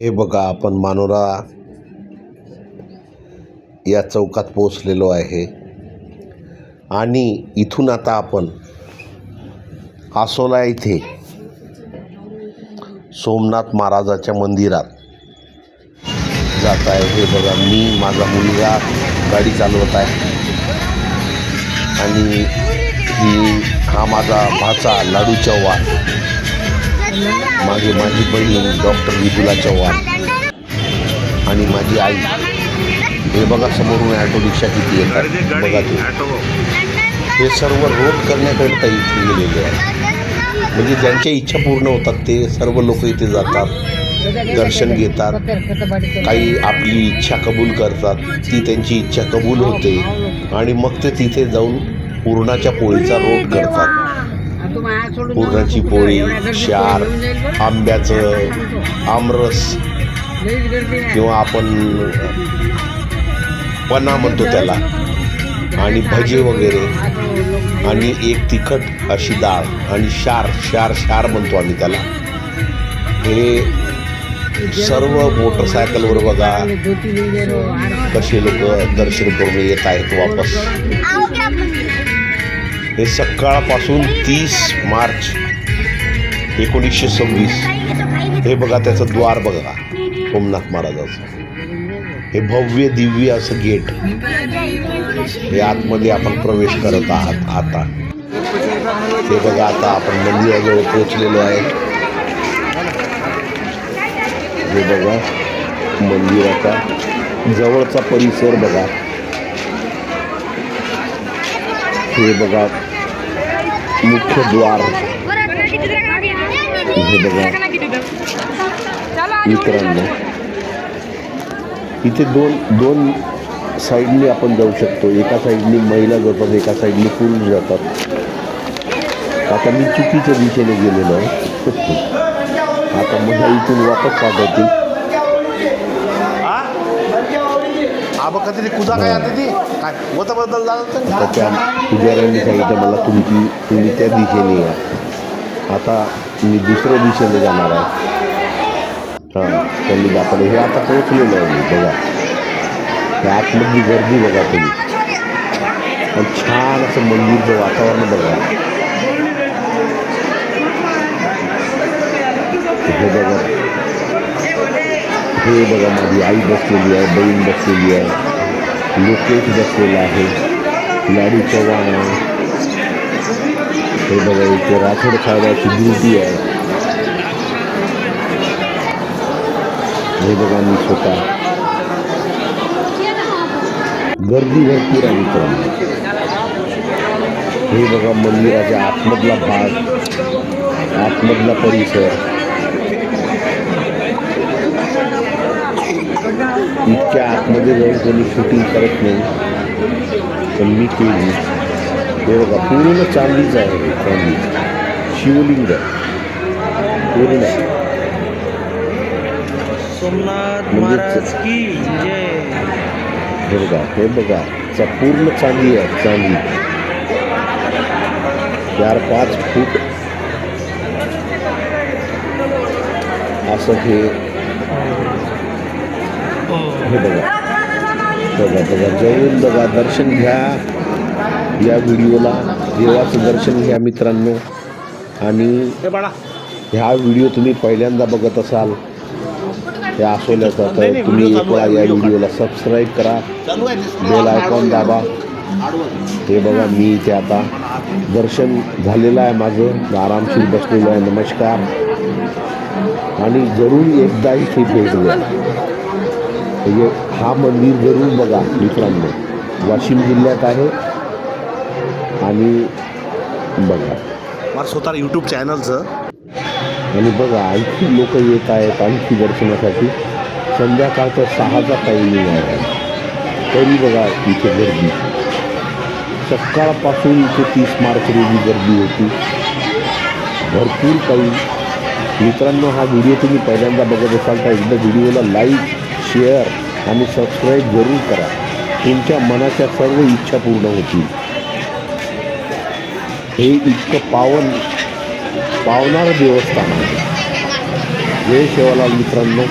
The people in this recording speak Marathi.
हे बघा, आपण मानोरा या चौकात पोचलेलो आहे आणि इथून आता आपण आसोला इथे सोमनाथ महाराजाच्या मंदिरात जात आहे. हे बघा, मी माझा मुलगा गाडी चालवत आहे आणि हा माझा भाचा लाडू चव्हाण, मागे माझी बहीण डॉक्टर विदुला चव्हाण आणि माझी आई. हे बघा, समोरून ऑटो रिक्षा किती येतात बघा. हे सर्व रोड करण्याकरिता इथे गेलेले आहे. म्हणजे ज्यांच्या इच्छा पूर्ण होतात ते सर्व लोक इथे जातात, दर्शन घेतात. काही आपली इच्छा कबूल करतात, ती त्यांची इच्छा कबूल होते आणि मग ते तिथे जाऊन पुरणाच्या पोळीचा रोट करतात. पुरणाची पोळी, शार, आंब्याचं आमरस किंवा आपण पन्ना म्हणतो त्याला, आणि भजे वगैरे, आणि एक तिखट अशी डाळ आणि शार म्हणतो आम्ही त्याला. हे सर्व मोटरसायकलवर बघा कसे लोक दर्शन करून येत आहेत वापस. हे सकाळपासून 30 मार्च 1926. हे बघा, त्याचं द्वार बघा सोमनाथ महाराजाचं. हे भव्य दिव्य असं गेट. हे आतमध्ये आपण प्रवेश करत आहात आता. हे बघा, आता आपण मंदिराजवळ पोहोचलेलो आहे. हे बघा, मंदिराचा जवळचा परिसर बघा. हे बघा मुख्य द्वार. हे बघा मित्रांनो, इथे दोन साईडनी आपण जाऊ शकतो. एका साईडनी महिला जातात, एका साईडनी पुरुष जातात. आता मी चुकीच्या दिशेने गेलेलो आहे. आता मला इथून वापस पाठवतील. त्या पुजाऱ्यांनी सांगितलं मला तुम्ही त्या दिशेने या. आता मी दुसऱ्या दिशेने जाणार आहे. त्यांनी दाखवलं. हे आता पोहोचलेलं आहे मी. बघा, त्या आतमधली गर्दी बघा तुम्ही, आणि छान असं मंदिरचं वातावरण बघा. हे बघा माझी आई बसलेली आहे, बहीण बसलेली आहे, लोकेश बसलेला आहे, लाडू चव्हाण आहे. हे बघा, इथे राठोड साहेबाची ड्युटी आहे. हे बघा, मी स्वतः. गर्दी भरपूर आहे मित्रांनो. हे बघा मंदिराच्या आतमधला भाग, आतमधला परिसर. इतक्या आतमध्ये जाऊन कोणी शूटिंग करत नाही, पण मी केली. हे बघा, पूर्ण चांदीच आहे. चांदी शिवलिंग पूर्ण. हे बघा पूर्ण चांदी आहे. चांदी 4-5 फूट असं हे बघा जवळून बघा. दर्शन घ्या या व्हिडिओला, देवाचं दर्शन घ्या मित्रांनो. आणि ह्या व्हिडिओ तुम्ही पहिल्यांदा बघत असाल या आसोल्याचा, तर तुम्ही एक वेळा या व्हिडिओला सबस्क्राईब करा, बेल आयकॉन दाबा. हे बघा, मी इथे आता दर्शन झालेलं आहे माझं, आरामशीर बसलेलं आहे. नमस्कार. आणि जरूर एकदा इथे भेट द्या. म्हणजे हा मंदिर जरूर बघा मित्रांनो. वाशिम जिल्ह्यात आहे. आणि बघा माझं स्वतः यूट्यूब चॅनलचं. आणि बघा, आणखी लोक येत आहेत आणखी दर्शनासाठी. संध्याकाळचा 6चा टायमिंग आहे, तरी बघा इथे गर्दी. सकाळपासून इथे 30 मार्च रोजी गर्दी होती, भरपूर काही. मित्रांनो, हा व्हिडिओ तुम्ही पहिल्यांदा बघत असाल तर एकदा व्हिडिओला लाईक, शेअर आणि सबस्क्राईब जरूर करा. तुमच्या मनाच्या सर्व इच्छा पूर्ण होतील. हे इतकं पावणारं देवस्थान आहे. जय सेवालाल मित्रांनो.